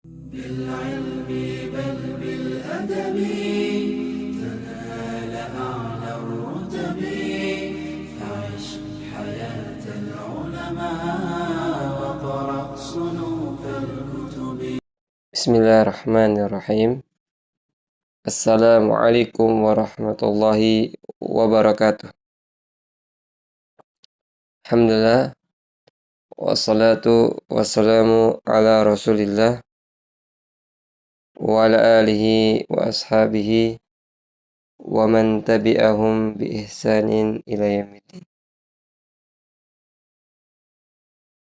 بالعلم بل بالأدب تنال أعلى الرتب فعش حياة العلماء وقرأ صنوف الكتب. بسم الله الرحمن الرحيم. Assalamualaikum warahmatullahi wabarakatuh. Alhamdulillah, wassalatu wassalamu ala rasulillah wa ala alihi wa ashabihi wa man tabi'ahum bi ihsanin ila yaumiddin.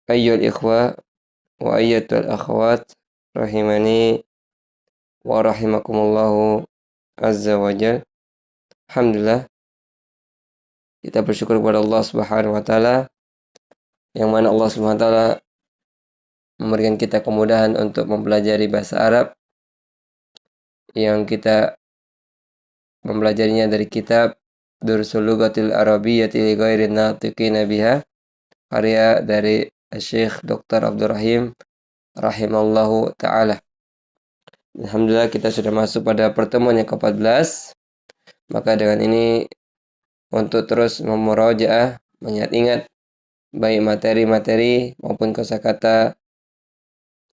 Ayyuhal ikhwa wa ayyatuhal akhwat rahimani wa rahimakumullahu azza wa jal. Alhamdulillah, kita bersyukur kepada Allah Subhanahu wa taala yang mana Allah Subhanahu wa taala memberikan kita kemudahan untuk mempelajari bahasa Arab yang kita mempelajarinya dari kitab Dursul Lughatil Arabiyyati li Ghairin Natiqina Biha, karya dari Syekh Dr. Abdul Rahim rahimallahu taala. Alhamdulillah, kita sudah masuk pada pertemuan yang ke-14. Maka dengan ini untuk terus memurajaah, mengingat-ingat baik materi-materi maupun kosakata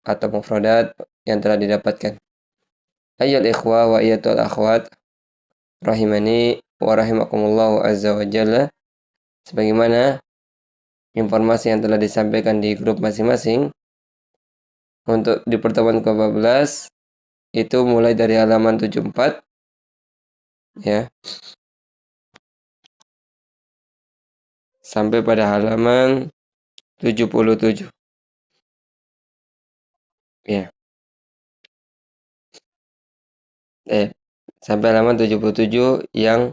atau mufradat yang telah didapatkan. Ayyul ikhwa wa ayyatul akhwat rahimani wa rahimakumullahu azza wa jalla. Sebagaimana informasi yang telah disampaikan di grup masing-masing, untuk di pertemuan ke-14 itu mulai dari halaman 74 ya sampai pada halaman 77 ya. Sampai halaman 77 yang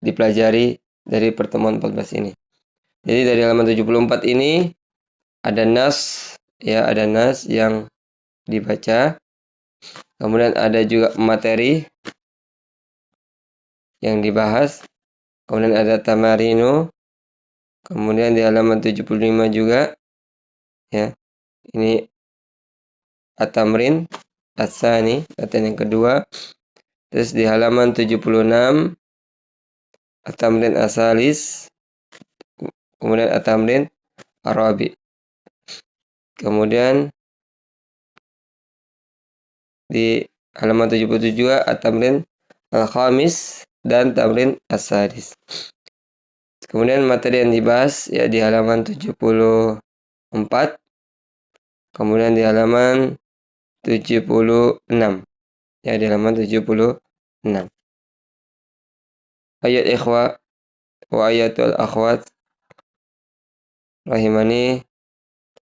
dipelajari dari pertemuan 14 ini. Jadi dari halaman 74 ini ada nas ya, ada nas yang dibaca. Kemudian ada juga materi yang dibahas. Kemudian ada tamarinu. Kemudian di halaman 75 juga ya. Ini at-tamrin as-sani, latihan yang kedua. Terus di halaman 76 at-tamrin as-salis. Kemudian at-tamrin ar-rabi. Kemudian di halaman 77 juga at-tamrin al-khamis dan tamrin as-sadis. Kemudian materi yang dibahas ya di halaman 74. Kemudian di halaman 76. Ya, di halaman 76. Ayat ikhwa wa ayatul akhwat rahimani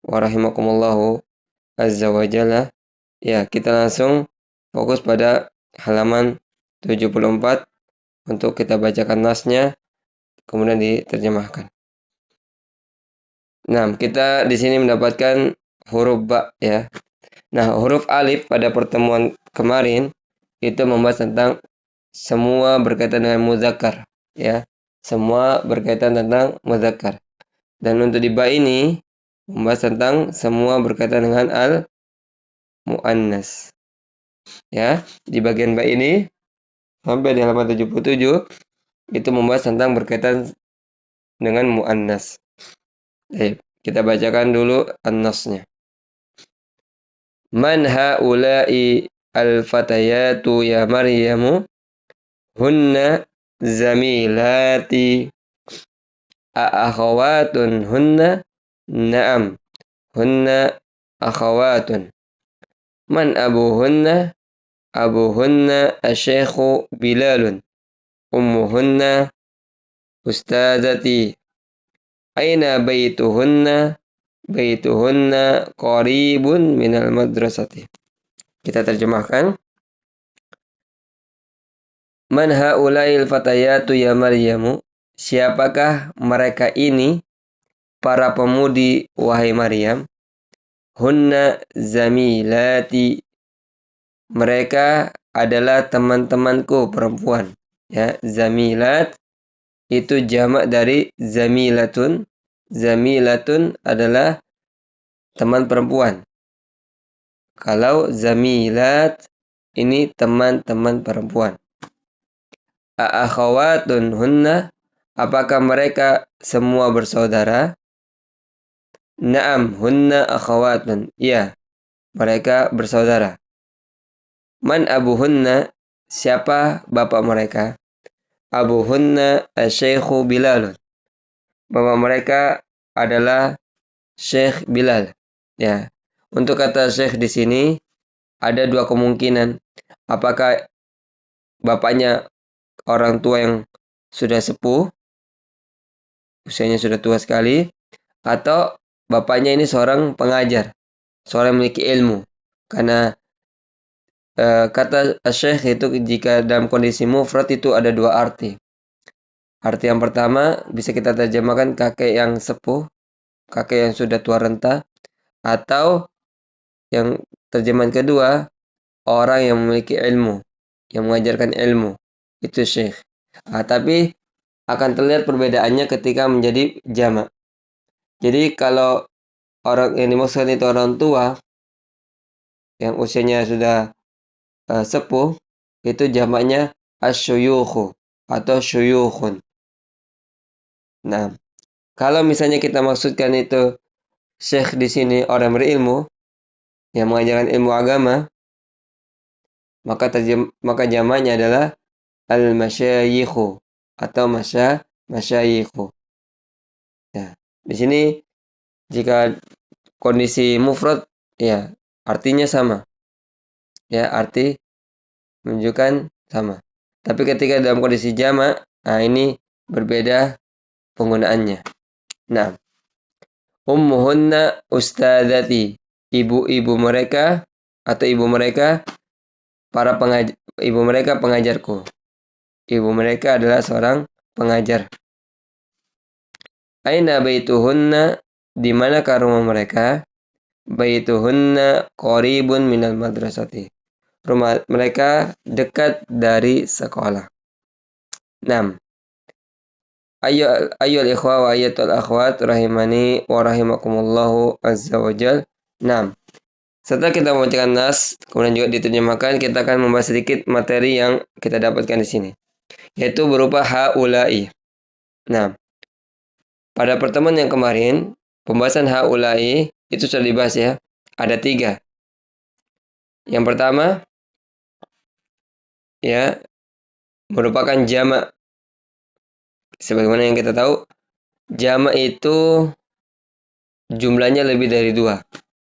wa rahimakumullahu azza wa jalla. Ya, kita langsung fokus pada halaman 74 untuk kita bacakan nasnya, kemudian diterjemahkan. Nah, kita di sini mendapatkan huruf ba ya. Nah, huruf alif pada pertemuan kemarin itu membahas tentang semua berkaitan dengan muzakkar ya. Semua berkaitan tentang muzakkar. Dan untuk di ba ini membahas tentang semua berkaitan dengan al-muannas. Ya, di bagian ba ini sampai di halaman 77 itu membahas tentang berkaitan dengan muannas. Kita bacakan dulu an-nasnya. Man haula'i al-fatayatu ya Maryamu hunna zamilati akhawatun hunna na'am hunna akhawatun. Man abuhunna asy-syaikhu Bilalun ummuhunna ustadzati. Aina baituhunna qaribun minal madrasati. Kita terjemahkan. Man haula'il fatayatu ya Maryamu, siapakah mereka ini para pemudi wahai Maryam? Hunna zamilati, mereka adalah teman-temanku perempuan. Ya, zamilat itu jamak dari zamilatun. Zamilatun adalah teman perempuan. Kalau zamilat ini teman-teman perempuan. Aakhawatun hunna, apakah mereka semua bersaudara? Naam hunna akhawatun. Iya, mereka bersaudara. Man abuhunna, siapa bapak mereka? Abuhunna asy-syaikhu Bilal. Bapak mereka adalah Syekh Bilal. Ya. Untuk kata Syekh di sini ada dua kemungkinan. Apakah bapaknya orang tua yang sudah sepuh, usianya sudah tua sekali, atau bapaknya ini seorang pengajar, seorang yang memiliki ilmu. Karena kata Syekh itu jika dalam kondisi mufrad itu ada dua arti. Arti yang pertama bisa kita terjemahkan kakek yang sepuh, kakek yang sudah tua renta, atau yang terjemahan kedua orang yang memiliki ilmu, yang mengajarkan ilmu. Itu Syekh. Tapi akan terlihat perbedaannya ketika menjadi jamak. Jadi kalau orang yang dimaksud itu orang tua yang usianya sudah sepuh, itu jamaknya asyuyukhu atau syuyukhun. Nah, kalau misalnya kita maksudkan itu syekh di sini orang berilmu yang mengajarkan ilmu agama, maka jamaknya adalah al-masyayikhu atau masyayikhu. Ya, di sini jika kondisi mufrad ya artinya sama. Ya, arti menunjukkan sama. Tapi ketika dalam kondisi jamak, nah ini berbeda penggunaannya. Nah, ummuhunna ustadzati. Ibu-ibu mereka atau ibu mereka ibu mereka pengajarku. Ibu mereka adalah seorang pengajar. Aina baituhunna, di manakah rumah mereka? Baituhunna qaribun minal madrasati. Rumah mereka dekat dari sekolah. 6. Ayyul ikhwa wa ayyatul akhwat rahimani wa rahimakumullahu azza wa jal. 6. Setelah kita membacakan nas, kemudian juga diterjemahkan, kita akan membahas sedikit materi yang kita dapatkan di sini, yaitu berupa haula'i. Nah, pada pertemuan yang kemarin, pembahasan haula'i itu sudah dibahas ya. Ada 3. Yang pertama, ya, merupakan jamak. Sebagaimana yang kita tahu, jamak itu jumlahnya lebih dari 2.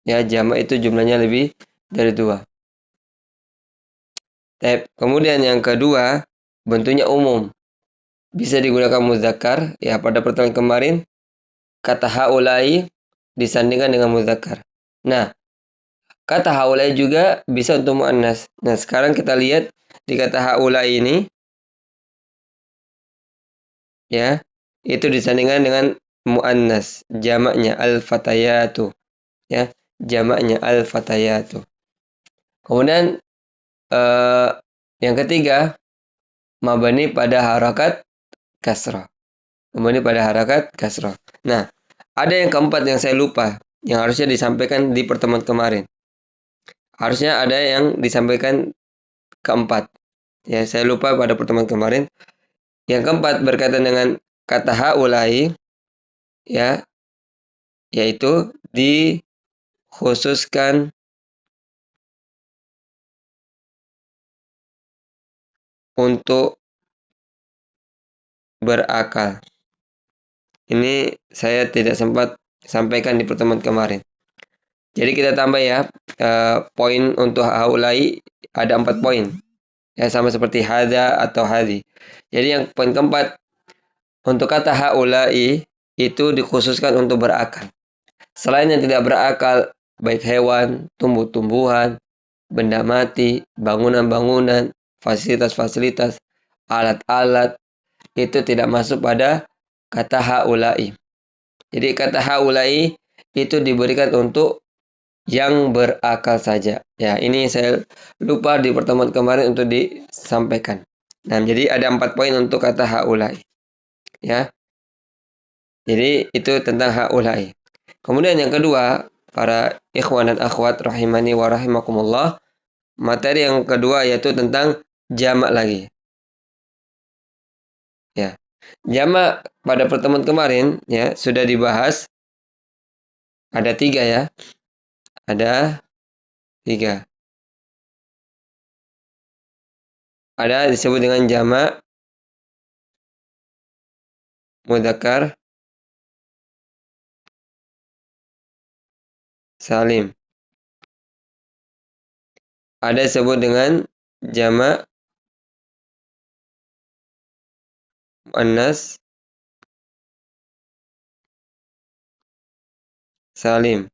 Ya, jamak itu jumlahnya lebih dari 2. Kemudian yang kedua, bentuknya umum. Bisa digunakan muzakkar. Ya, pada pertemuan kemarin, kata haulai disandingkan dengan muzakkar. Nah, kata haulai juga bisa untuk muannas. Nah, sekarang kita lihat di kata haulai ini, ya, itu disandingkan dengan muannas, jamaknya al-fatayatu. Ya, jamaknya al-fatayatu. Kemudian yang ketiga, mabani pada harakat kasrah. Mabani pada harakat kasrah. Nah, ada yang keempat yang saya lupa, yang harusnya disampaikan di pertemuan kemarin. Harusnya ada yang disampaikan keempat. Ya, saya lupa pada pertemuan kemarin. Yang keempat berkaitan dengan kata haulai, ya, yaitu dikhususkan untuk berakal. Ini saya tidak sempat sampaikan di pertemuan kemarin. Jadi kita tambah ya, poin untuk haulai ada 4 poin. Ya, sama seperti hada atau hadi. Jadi yang poin keempat, untuk kata haulai itu dikhususkan untuk berakal. Selain yang tidak berakal, baik hewan, tumbuh-tumbuhan, benda mati, bangunan-bangunan, fasilitas-fasilitas, alat-alat, itu tidak masuk pada kata haulai. Jadi kata haulai itu diberikan untuk yang berakal saja. Ya, ini saya lupa di pertemuan kemarin untuk disampaikan. Nah, jadi ada 4 poin untuk kata haulai. Ya. Jadi itu tentang haulai. Kemudian yang kedua, para ikhwan dan akhwat rahimani wa rahimakumullah, materi yang kedua yaitu tentang jamak lagi. Ya. Jamak pada pertemuan kemarin ya sudah dibahas. Ada 3 ya. Ada 3. Ada disebut dengan jamak mudzakkar salim. Ada disebut dengan jamak muannas salim.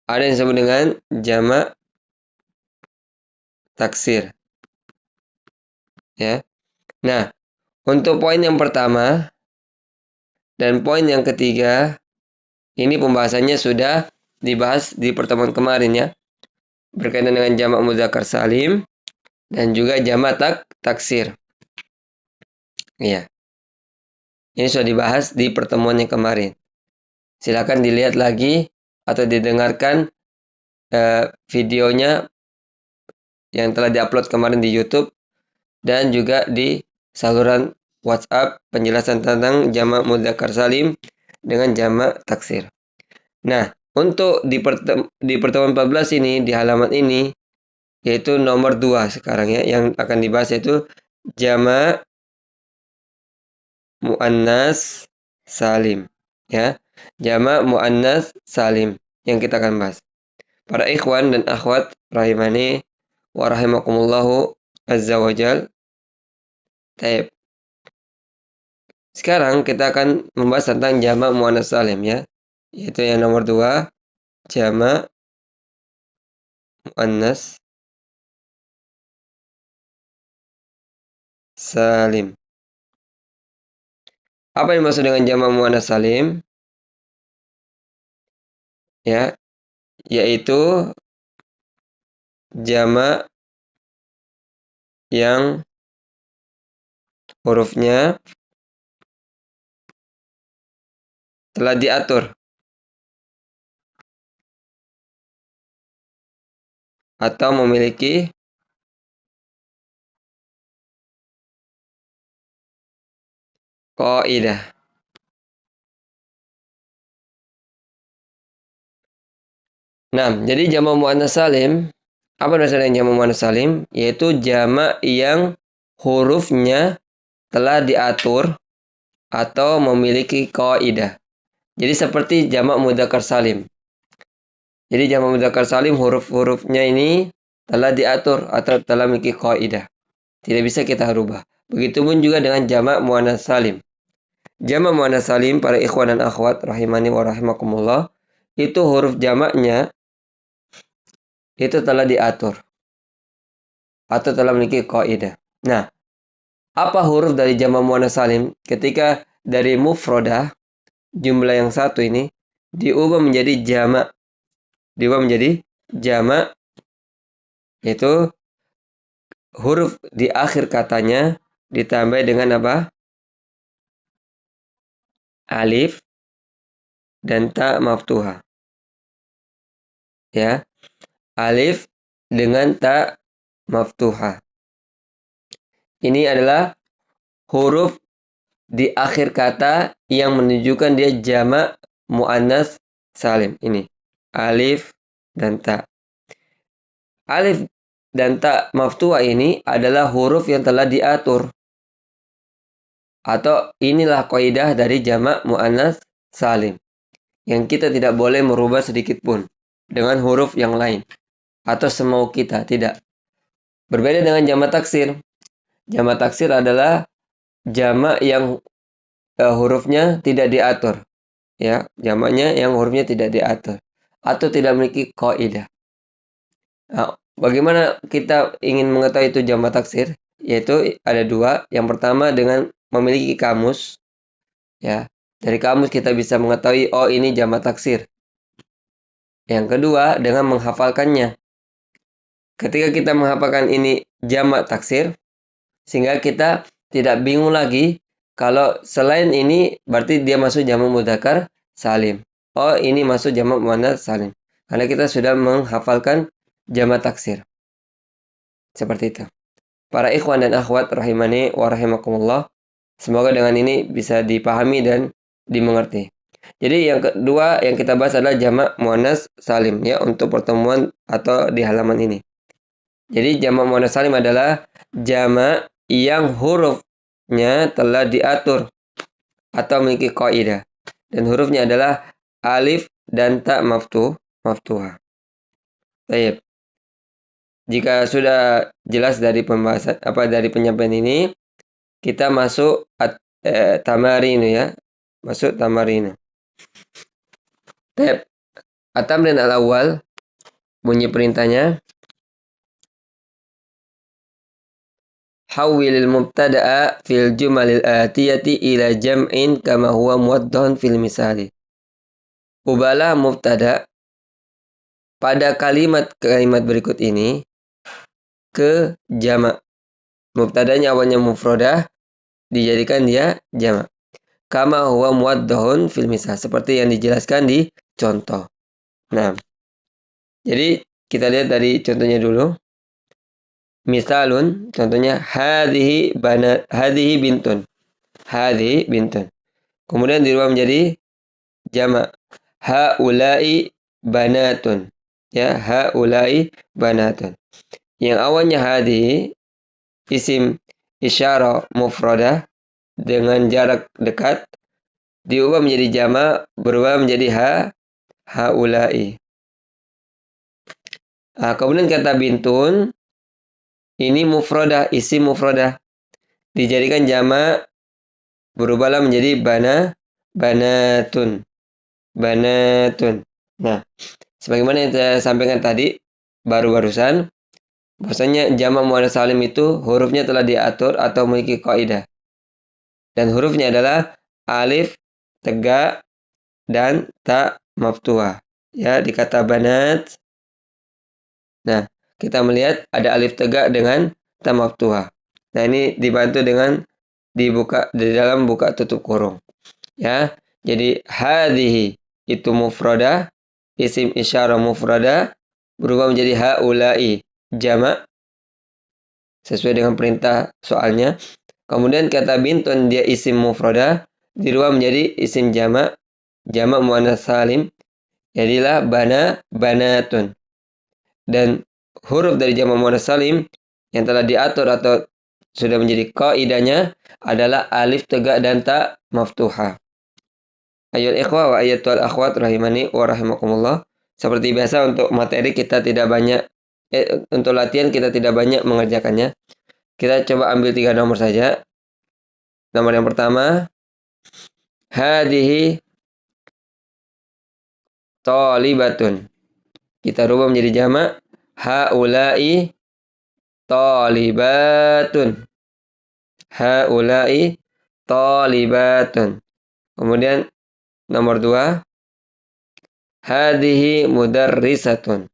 Ada yang disebut dengan jamak taksir. Ya. Nah, untuk poin yang pertama dan poin yang ketiga, ini pembahasannya sudah dibahas di pertemuan kemarin ya. Berkaitan dengan jamak mudzakkar salim dan juga jamak taksir. Iya. Ini sudah dibahas di pertemuan yang kemarin. Silakan dilihat lagi atau didengarkan videonya yang telah diupload kemarin di YouTube dan juga di saluran WhatsApp penjelasan tentang jamak mudzakkar salim dengan jamak taksir. Nah, untuk di pertemuan 14 ini, di halaman ini, yaitu nomor 2 sekarang ya, yang akan dibahas yaitu jamak muannas salim. Ya, jamak muannas salim yang kita akan bahas. Para ikhwan dan akhwat rahimani wa rahimakumullahu azza wa jal. Taib. Sekarang kita akan membahas tentang jamak muannas salim ya. Yaitu yang nomor 2, jamak muannas salim. Apa yang dimaksud dengan jamak muannas salim? Ya, yaitu jamak yang hurufnya telah diatur atau memiliki kaidah. Nah, jadi jamak muannas salim, apa maksudnya jamak muannas salim? Yaitu jamak yang hurufnya telah diatur atau memiliki kaidah. Jadi seperti jamak mudzakkar salim. Jadi jamak mudzakkar salim huruf-hurufnya ini telah diatur atau telah memiliki kaidah. Tidak bisa kita rubah. Begitupun juga dengan jamak muannas salim. Jamak muannas salim para ikhwan dan akhwat rahimani wa rahimakumullah, itu huruf jamaknya itu telah diatur atau telah memiliki kaidah. Nah, apa huruf dari jamak muannas salim ketika dari mufradah jumlah yang satu ini diubah menjadi jamak. Diubah menjadi jamak, yaitu huruf di akhir katanya ditambah dengan apa? Alif dan ta maftuha. Ya. Alif dengan ta maftuha. Ini adalah huruf di akhir kata yang menunjukkan dia jamak muannas salim. Ini alif dan ta. Alif dan ta maftuha ini adalah huruf yang telah diatur. Atau inilah kaidah dari jamak muannas salim. Yang kita tidak boleh merubah sedikit pun dengan huruf yang lain. Atau semau kita, tidak. Berbeda dengan jamak taksir. Jamak taksir adalah jamak yang hurufnya tidak diatur. Ya, jamaknya yang hurufnya tidak diatur atau tidak memiliki kaidah. Nah, bagaimana kita ingin mengetahui itu jamak taksir? Yaitu ada 2. Yang pertama dengan memiliki kamus. Ya, dari kamus kita bisa mengetahui oh ini jamak taksir. Yang kedua dengan menghafalkannya. Ketika kita menghafalkan ini jamak taksir, sehingga kita tidak bingung lagi kalau selain ini berarti dia masuk jamak mudzakkar salim. oh ini masuk jamak muannats salim. Karena kita sudah menghafalkan jamak taksir. Seperti itu. Para ikhwan dan akhwat rahimani wa rahimakumullah. Semoga dengan ini bisa dipahami dan dimengerti. Jadi yang kedua yang kita bahas adalah jamak muannats salim ya untuk pertemuan atau di halaman ini. Jadi jamak muannats salim adalah jamak yang hurufnya telah diatur atau memiliki kaidah. Dan hurufnya adalah alif dan ta maftuhah. Baik. Jika sudah jelas dari pembahasan dari penyampaian ini, kita masuk tamarin ya. Masuk tamarin. Baik. At-tamrin al-awwal bunyi perintahnya hawwilil mubtada'a fil jumalil atiyati ila jam'in kama huwa muwaddahun fil misali. Ubahlah mubtada pada kalimat-kalimat berikut ini ke jamak. Mubtadanya awalnya mufradah dijadikan dia jamak. Kama huwa muwaddahun fil misal, seperti yang dijelaskan di contoh. Nah, jadi kita lihat dari contohnya dulu. Misalun, contohnya hadhihi bintun. Hadhihi bintun. Kemudian dirubah menjadi jamak. Haula'i banatun. Ya, haula'i banatun. Yang awalnya hadhihi isim isyarah mufradah dengan jarak dekat diubah menjadi jamak, berubah menjadi haula'i. Kemudian kata bintun ini mufradah, isim mufradah dijadikan jamak, berubahlah menjadi banatun. Nah, sebagaimana yang saya sampaikan tadi barusan, bahwasanya jamak muannats salim itu hurufnya telah diatur atau memiliki kaidah. Dan hurufnya adalah alif tegak dan ta maftuhah. Ya, di kata banat. Nah, kita melihat ada alif tegak dengan ta maftuhah. Nah, ini dibantu dengan dibuka di dalam buka tutup kurung. Ya, jadi hadhihi itu mufradah, isim isyarah mufradah berubah menjadi haula'i jamak sesuai dengan perintah soalnya. Kemudian kata bintun dia isim mufradah dirubah menjadi isim jamak muannats salim. Jadilah banatun. Dan huruf dari jamak muannats salim yang telah diatur atau sudah menjadi kaidahnya adalah alif tegak dan ta maftuhah. Ayyuhal ikhwah wa ayyatuhal akhwat rahimani wa rahimakumullah. Seperti biasa untuk materi kita tidak banyak untuk latihan kita tidak banyak mengerjakannya. Kita coba ambil 3 nomor saja. Nomor yang pertama, hadhihi thalibatun. Kita rubah menjadi jamak, haula'i thalibatun. Haula'i thalibatun. Kemudian nomor 2, hadhihi mudarrisatun.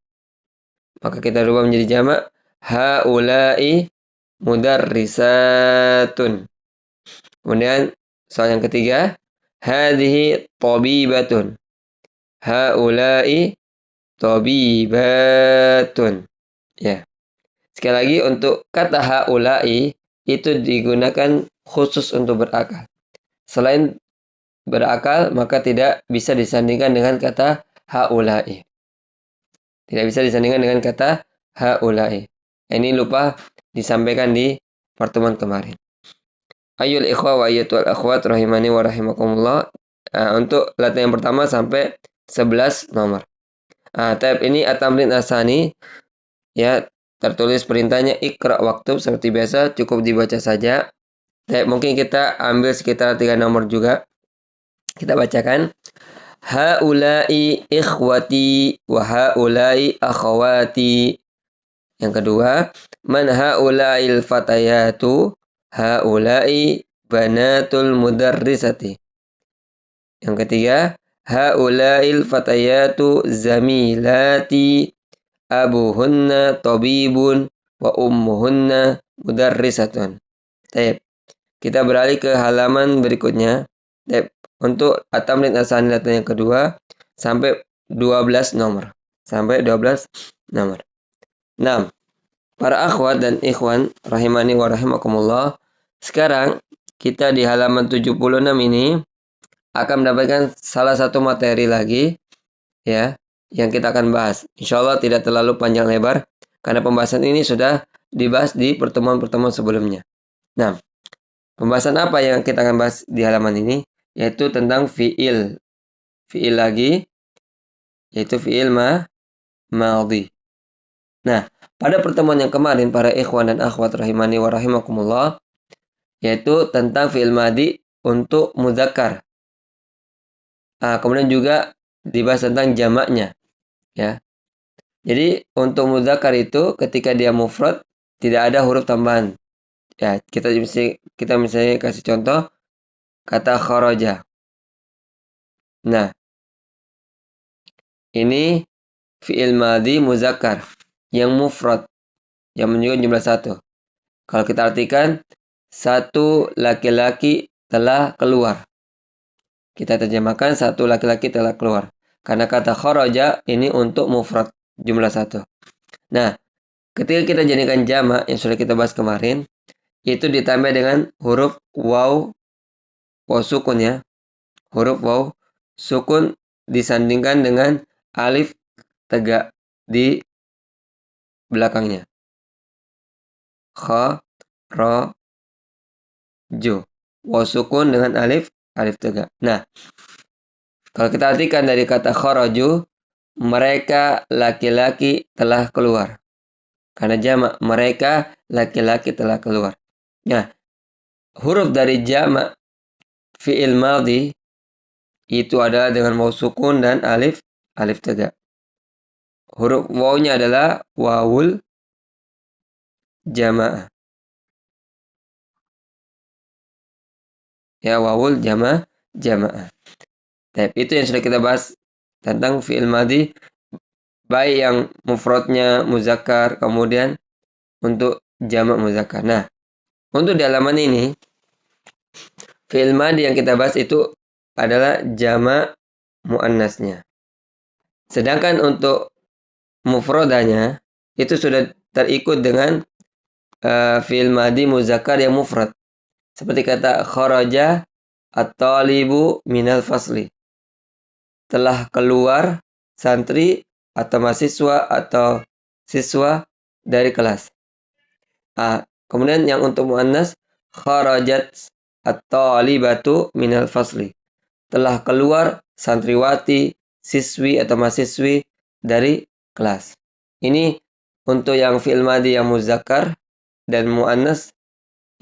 Maka kita rubah menjadi jamak, haula'i mudarrisatun. Kemudian soal yang ketiga, hadhihi tabibatun. Haula'i tabibatun. Ya. Sekali lagi untuk kata haula'i itu digunakan khusus untuk berakal. Selain berakal maka tidak bisa disandingkan dengan kata haula'i. Tidak bisa disandingkan dengan kata haula'i. Ini lupa disampaikan di pertemuan kemarin. Ayyul ikhwa wa ayyatuhal akhwat rahimani wa rahimakumullah. Untuk latihan yang pertama sampai 11 nomor. Tab ini at-tamrin asani ya, tertulis perintahnya ikra waktub seperti biasa, cukup dibaca saja. Mungkin kita ambil sekitar 3 nomor juga. Kita bacakan. Haula'i ikhwati wa haula'i akhawati. Yang kedua, man haula'il fatayatu, haula'i banatul mudarrisati. Yang ketiga, haula'il fatayatu zamilati, abuhunna tabibun wa ummuhunna mudarrisatun. Baik. Kita beralih ke halaman berikutnya. Baik. Untuk at-tamrin as-sani yang kedua, sampai 12 nomor. Sampai 12 nomor. 6. Para akhwat dan ikhwan rahimani wa rahimakumullah. Sekarang kita di halaman 76 ini akan mendapatkan salah satu materi lagi ya yang kita akan bahas. Insya Allah tidak terlalu panjang lebar karena pembahasan ini sudah dibahas di pertemuan-pertemuan sebelumnya. Nah, pembahasan apa yang kita akan bahas di halaman ini? Yaitu tentang fi'il. Fi'il lagi, yaitu fi'il madhi. Nah, pada pertemuan yang kemarin para ikhwan dan akhwat rahimani wa rahimakumullah, yaitu tentang fi'il madhi untuk mudzakkar. Kemudian juga dibahas tentang jamaknya, ya. Jadi untuk mudzakkar itu ketika dia mufrad tidak ada huruf tambahan. Ya, kita misalnya kasih contoh kata kharaja. Nah, ini fi'il madhi muzakkar yang mufrad yang menunjukkan jumlah satu. Kalau kita artikan satu laki-laki telah keluar. Kita terjemahkan satu laki-laki telah keluar. Karena kata kharaja ini untuk mufrad jumlah satu. Nah, ketika kita jadikan jamak yang sudah kita bahas kemarin, itu ditambah dengan huruf waw sukun ya. Huruf waw sukun disandingkan dengan alif tegak di belakangnya. Kha, ro, jo. Waw sukun dengan alif tegak. Nah, kalau kita artikan dari kata kharaju, mereka laki-laki telah keluar. Karena jamak, mereka laki-laki telah keluar. Nah, huruf dari jamak fi'il madhi itu adalah dengan waw sukun dan alif tegak. Huruf wawnya adalah wawul jamaah. Ya, wawul jamaah. Nah, itu yang sudah kita bahas tentang fi'il madhi, baik yang mufradnya muzakkar, kemudian untuk jamak muzakkar. Nah, untuk di halaman ini, fi'il madhi yang kita bahas itu adalah jamak muannasnya. Sedangkan untuk mufradanya itu sudah terikut dengan fi'il madhi muzakkar yang mufrad. Seperti kata kharaja at-talibu minal fasli. Telah keluar santri atau mahasiswa atau siswa dari kelas. Kemudian yang untuk muannas kharajat at-talibatu minal fasli. Telah keluar santriwati, siswi atau mahasiswi dari kelas. Ini untuk yang fi'il madhi yang muzakkar dan muannas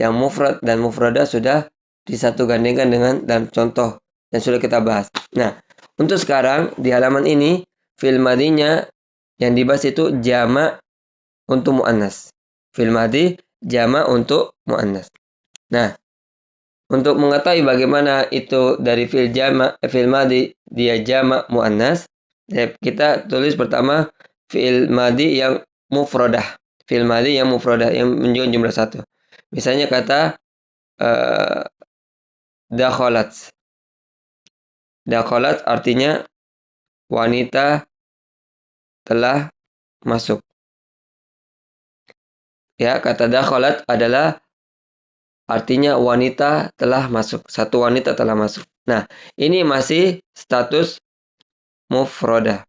yang mufrad dan mufrada sudah disatu gandengkan dengan dan contoh yang sudah kita bahas. Nah, untuk sekarang di halaman ini fi'il madhinya yang dibahas itu jamak untuk muannas. Fi'il madhi jamak untuk muannas. Nah, untuk mengetahui bagaimana itu dari fi'il madhi dia jamak muannas, kita tulis pertama fi'il madhi yang mufradah. Fi'il madhi yang mufradah yang menunjukkan jumlah satu. Misalnya kata dakhalat. Dakhalat artinya wanita telah masuk. Ya, kata dakhalat adalah artinya wanita telah masuk. Satu wanita telah masuk. Nah, ini masih status mufradah.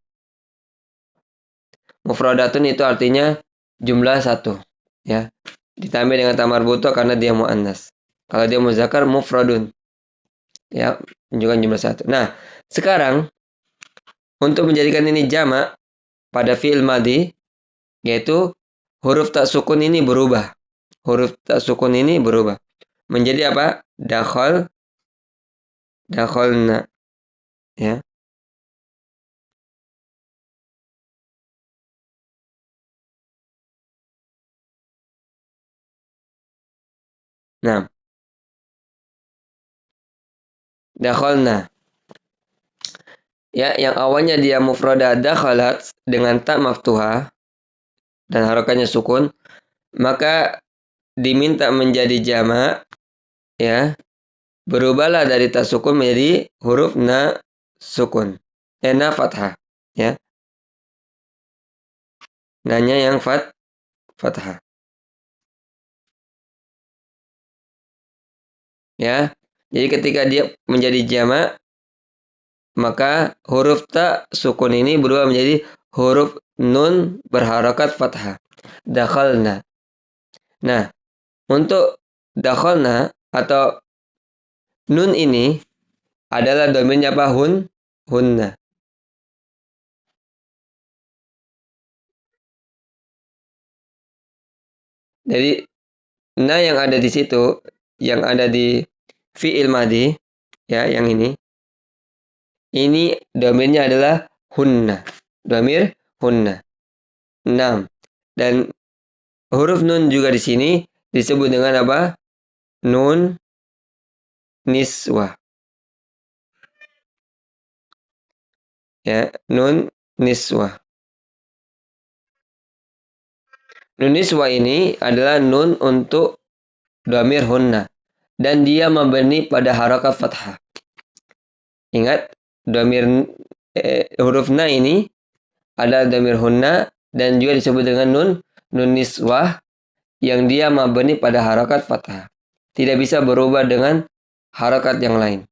Mufradatun itu artinya jumlah satu. Ya, ditambah dengan ta marbuthah karena dia muannas. Kalau dia muzakkar mufradun. Ya, menunjukkan jumlah satu. Nah, sekarang untuk menjadikan ini jamak pada fi'il madhi, yaitu huruf tak sukun ini berubah. Huruf tak sukun ini berubah. Menjadi apa? Dakhalna. Ya. Nah, dakhalna. Ya, yang awalnya dia mufradah dakhalat dengan ta maftuhah dan harokannya sukun, maka diminta menjadi jamak, ya, berubahlah dari ta sukun menjadi huruf na sukun. Na fathah, ya. Nanya yang fathah. Ya. Jadi ketika dia menjadi jamak, maka huruf ta sukun ini berubah menjadi huruf nun berharokat fathah. Dakhalna. Nah, untuk dakhalna atau nun ini adalah domainnya apa? Hunna. Jadi, na yang ada di situ, yang ada di fi'il madi, ya, yang ini domainnya adalah hunna. Domir hunna. 6. Dan huruf nun juga di sini disebut dengan apa? Nun niswah. Ya, nun niswah. Nun niswah ini adalah nun untuk domir hunna. Dan dia membeni pada harakat fathah. Ingat, domir huruf na ini ada domir hunna dan juga disebut dengan nun niswah yang dia mabni pada harakat fathah. Tidak bisa berubah dengan harakat yang lain.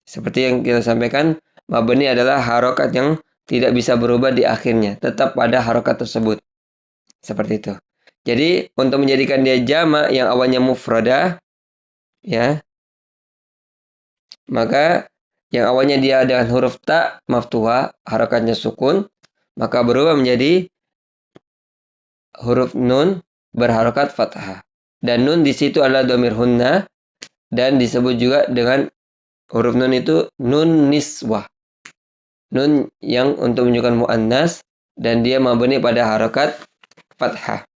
Seperti yang kita sampaikan, mabni adalah harakat yang tidak bisa berubah di akhirnya, tetap pada harakat tersebut. Seperti itu. Jadi, untuk menjadikan dia jamak yang awalnya mufradah, ya, maka yang awalnya dia dengan huruf ta maftuha, harakatnya sukun, maka berubah menjadi huruf nun berharokat fathah. Dan nun di situ adalah domir hunna dan disebut juga dengan huruf nun itu nun niswah. Nun yang untuk menunjukkan muannas dan dia mabni pada harokat fathah.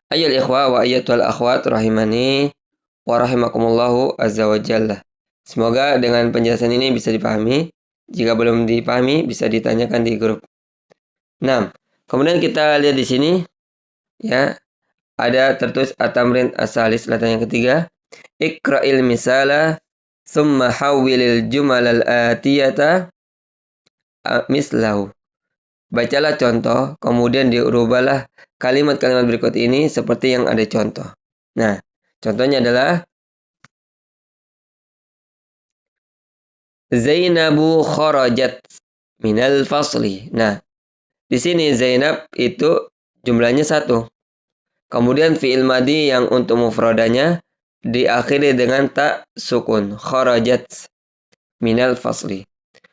Ayyul ikhwa wa ayyatul akhwat rahimani wa rahimakumullahu azza wa jalla. Semoga dengan penjelasan ini bisa dipahami. Jika belum dipahami, bisa ditanyakan di grup. Nah, kemudian kita lihat di sini, ya, ada tertulis at-tamrin as-salis, latihan yang ketiga. Iqra'il misala, thumma hawwilil jumalal atiyata mislahu. Bacalah contoh, kemudian dirubahlah kalimat-kalimat berikut ini seperti yang ada contoh. Nah, contohnya adalah Zainabu kharajat minal fasli. Nah, di sini Zainab itu jumlahnya 1. Kemudian fi'il madi yang untuk mufradanya diakhiri dengan ta sukun. Kharajat minal fasli.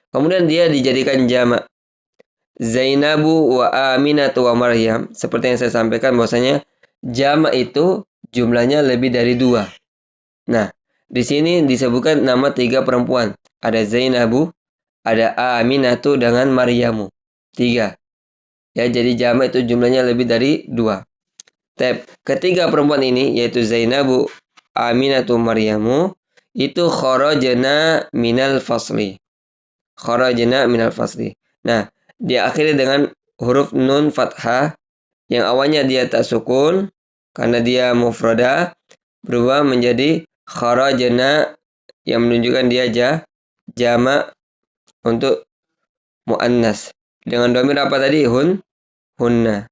Kemudian dia dijadikan jamak. Zainabu wa Aminatu wa Maryam. Seperti yang saya sampaikan bahwasanya jamak itu jumlahnya lebih dari 2. Nah, di sini disebutkan nama 3 perempuan. Ada Zainabu, ada Aminatu dengan Maryamu. 3. Ya, jadi jamak itu jumlahnya lebih dari 2. Ketiga perempuan ini yaitu Zainabu, Aminatu, Maryamu itu kharajna minal fasli. Kharajna minal fasli. Nah, diakhiri dengan huruf nun fathah yang awalnya dia tak sukun karena dia mufradah berubah menjadi kharajna yang menunjukkan dia jamak untuk muannas. Dengan domir apa tadi? Hunna.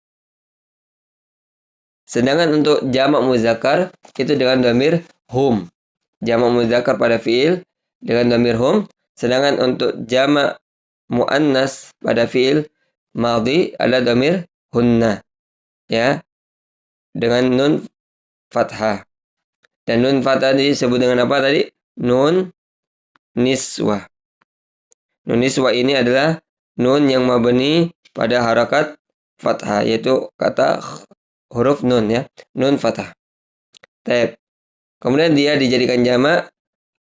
Sedangkan untuk jamak muzakkar itu dengan domir hum. Jamak muzakkar pada fiil dengan domir hum. Sedangkan untuk jamak muannas pada fiil madhi adalah domir hunna. Ya. Dengan nun fathah. Dan nun fathah disebut dengan apa tadi? Nun niswah. Nun niswah ini adalah nun yang mabni pada harakat fathah, yaitu kata huruf nun, ya. Nun fathah. Taib. Kemudian dia dijadikan jamak.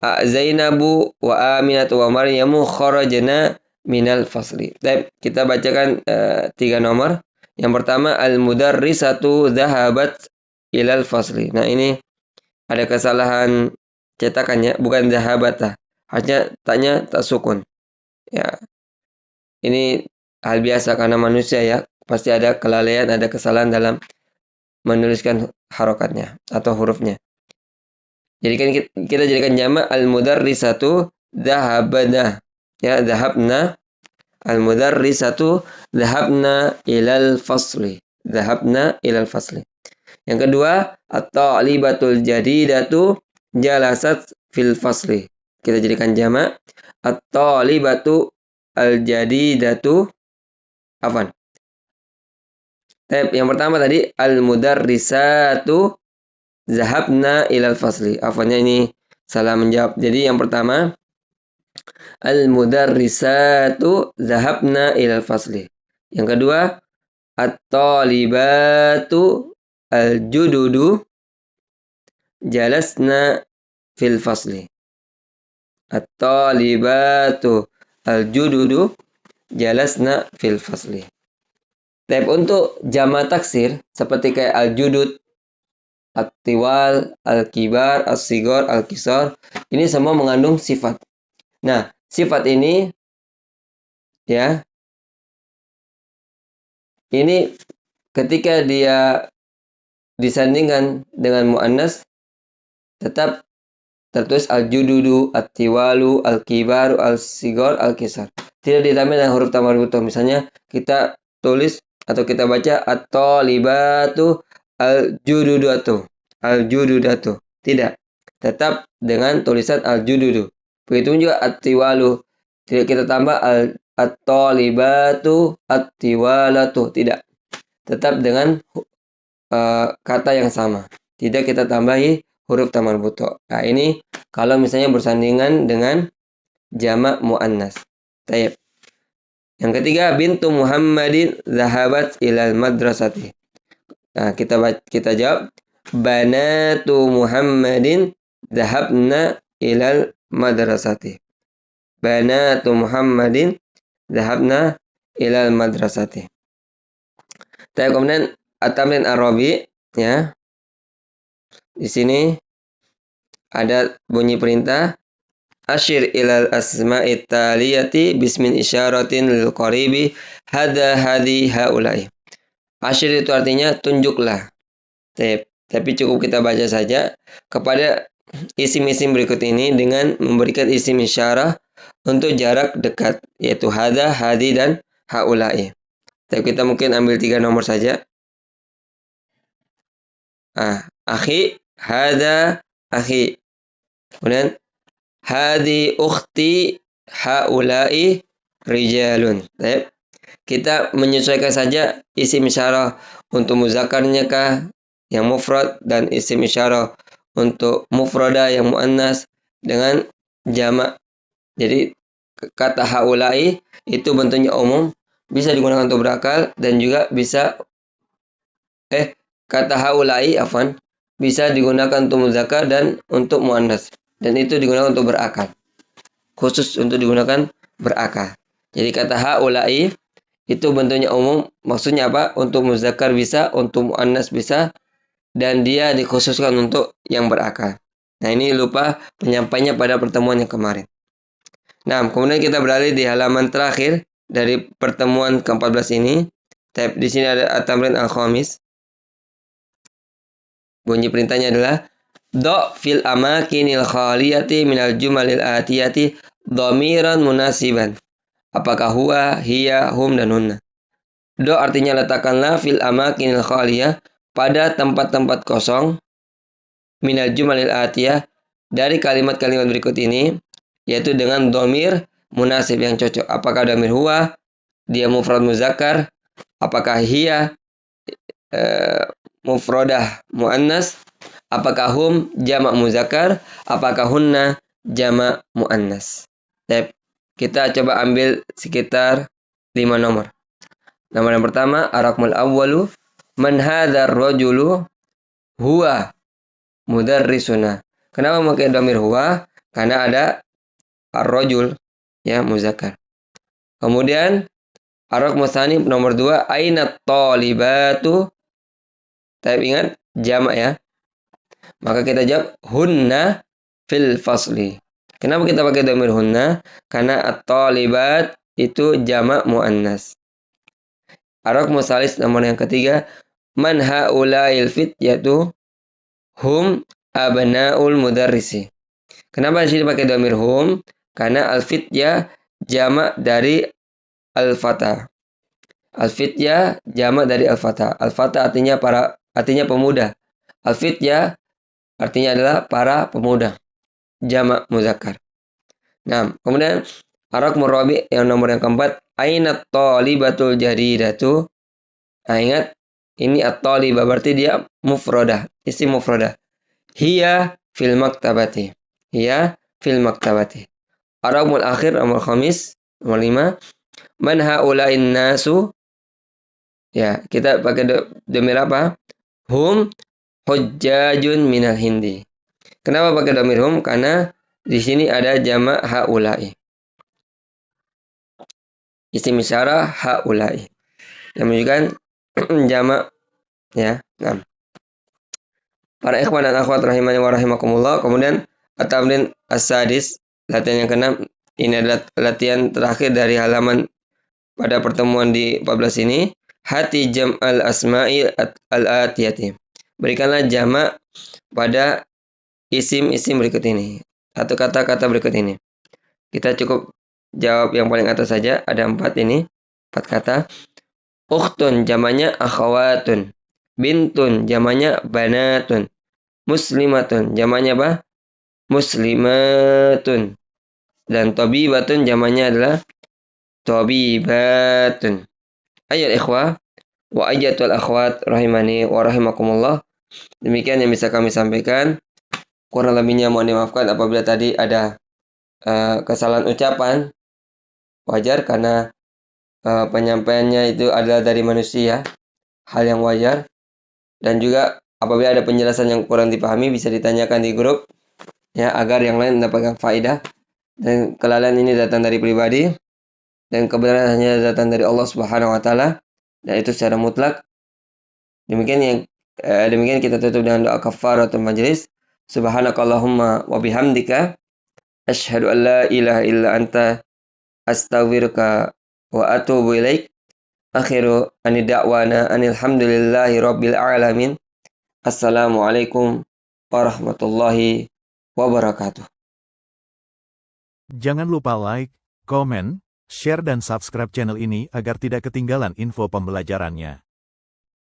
Zainabu wa Aminatu wa Maryamu kharajna minal fasli. Taib. Kita bacakan 3 nomor. Yang pertama, al-mudarrisatu dhahabat ilal fasli. Nah, ini ada kesalahan cetakannya, bukan dhahabata. Harusnya taknya tak sukun. Ya. Ini hal biasa karena manusia, ya. Pasti ada kelalaian, ada kesalahan dalam menuliskan harokatnya atau hurufnya. Jadi kan kita jadikan jamak al-mudarrisatu dhahabana. Ya, dhahabna. Al-mudarrisatu dhahabna ilal fasli. Dhahabna ilal fasli. Yang kedua, at-talibatul jadidatu jalasat fil fasli. Kita jadikan jamak. At-talibatu al-jadidatu afan. Yang pertama tadi al-mudarrisatu zahabna ilal fasli. Afannya ini salah menjawab. Jadi yang pertama al-mudarrisatu zahabna ilal fasli. Yang kedua at-talibatu al-jududu jalasna fil fasli. At-talibatu al-jududu jalasna fil fasli. Tapi untuk jama taksir seperti kayak al-judud, at-tiwal, al-kibar, as-sigor, al-kisar, ini semua mengandung sifat. Nah, sifat ini ya, ini ketika dia disandingkan dengan muannas tetap tertulis al-jududu, at-tiwalu, al-kibaru, al-sigor, al-kisar. Tidak ditambah dengan huruf tamar butuh. Misalnya kita tulis atau kita baca at-talibatu al-jududatu. Al-jududatu. Tidak. Tetap dengan tulisan al-jududu. Begitu juga at-tiwalu. Tidak kita tambah at-talibatu at-tiwalatu. Tidak. Tetap dengan kata yang sama. Tidak kita tambahi huruf tamar butuh. Nah, ini kalau misalnya bersandingan dengan jamak muannas. Tayyib. Yang ketiga, bintu Muhammadin zahabat ilal madrasati. Nah, kita jawab banatu Muhammadin zahabna ilal madrasati. Banatu Muhammadin zahabna ilal madrasati. Kemudian at-tamrin ar-rabi, ya. Di sini ada bunyi perintah asyir ilal asma'it taliyati bismin isyaratin lil qaribi hada hadi haulai. Asyir itu artinya tunjuklah. Tapi cukup kita baca saja kepada isim-isim berikut ini dengan memberikan isim isyarah untuk jarak dekat, yaitu hada, hadi, dan haulai. Tapi kita mungkin ambil 3 nomor saja. Akhi, hada, akhi. Kemudian hadi ukhti haulai rijalun. Kita menyesuaikan saja isim isyarah untuk muzakarnya kah yang mufrad dan isim isyarah untuk mufrada yang muannas dengan jamak. Jadi kata haulai itu bentuknya umum, bisa digunakan untuk berakal dan juga bisa kata haulai bisa digunakan untuk muzakkar dan untuk muannas. Dan itu digunakan untuk berakal. Khusus untuk digunakan berakal. Jadi kata haulai itu bentuknya umum. Maksudnya apa? Untuk muzakkar bisa, untuk muannas bisa, dan dia dikhususkan untuk yang berakal. Nah, ini lupa penyampainya pada pertemuan yang kemarin. Nah, kemudian kita beralih di halaman terakhir dari pertemuan ke-14 ini. Di sini ada at-tamrin al-khamis. Bunyi perintahnya adalah do fil amakinil khaliyati minal jumalil atiyati dhamiran munasiban. Apakah huwa, hiya, hum, dan hunna. Do artinya letakkanlah fil amakinil khaliyah pada tempat-tempat kosong minal jumalil atiyah dari kalimat-kalimat berikut ini, yaitu dengan dhamir munasib yang cocok. Apakah dhamir huwa, dia mufrad muzakkar, apakah hiya mufradah muannas, apakah hum jamak muzakkar, apakah hunna jamak muannas. Kita coba ambil sekitar 5 nomor. Nomor yang pertama, ar-raqmul awwalu man hadzal rajulu huwa mudarrisuna. Kenapa memakai dhamir huwa? Karena ada ar-rajul ya muzakkar. Kemudian ar-raqmul tsani nomor 2, aina talibatu. Tapi ingat jamak ya. Maka kita jawab hunna fil fasli. Kenapa kita pakai dhamir hunna? Karena at-talibat itu jamak muannas. Ar-raqmul tsalis nomor yang ketiga, man haula'il fityatu hum abnaul mudarrisi. Kenapa di sini pakai dhamir hum? Karena al-fitya jamak dari al-fata. Al-fitya jamak dari al-fata. Al-fata artinya pemuda. Al-fitya artinya adalah para pemuda. Jamak muzakkar. Nah, kemudian ar-raqmu rabi' yang nomor yang keempat, aina thalibatul jaridatu. Nah, ingat ini at-talibah berarti dia mufradah, isim mufradah. Hiya fil maktabati. Hiya fil maktabati. Ar-raqmul akhir nomor khamis, nomor 5. Man haula'in nasu? Ya, kita pakai domir apa? Hum hujjajun minal hindi. Kenapa pakai domir hum? Karena di sini ada jamak haula'i. Isim isyarah haula'i. Yang menunjukkan jamak ya. Nah. Para ikhwan dan akhwat rahimani wa rahimakumullah. Kemudian at-tamrin as-sadis, latihan yang keenam. Ini adalah latihan terakhir dari halaman pada pertemuan di 14 ini. Hati jam'al asma'i al-atiyati. Berikanlah jamak pada isim-isim berikut ini. Atau kata-kata berikut ini. Kita cukup jawab yang paling atas saja. Ada 4 ini. 4 kata. Ukhtun jamaknya akhawatun. Bintun jamaknya banatun. Muslimatun jamaknya apa? Muslimatun. Dan tabibatun jamaknya adalah tabibatun. Ayo ikhwah wa ayyatul akhwat rahimani wa rahimakumullah. Demikian yang bisa kami sampaikan. Kurang lebihnya mohon dimaafkan apabila tadi ada kesalahan ucapan. Wajar karena penyampaiannya itu adalah dari manusia. Hal yang wajar. Dan juga apabila ada penjelasan yang kurang dipahami bisa ditanyakan di grup ya agar yang lain mendapatkan faedah. Dan kelalaian ini datang dari pribadi dan kebenaran hanya datang dari Allah Subhanahu wa taala dan itu secara mutlak. Demikian kita tutup dengan doa kafaratul majlis. Subhanakallahumma wa bihamdika asyhadu an la ilaha illa anta astaghfiruka wa atubu ilaik. Akhiru ani da'wana anil hamdulillahi rabbil alamin. Assalamualaikum warahmatullahi wabarakatuh. Jangan lupa like, komen, share dan subscribe channel ini agar tidak ketinggalan info pembelajarannya.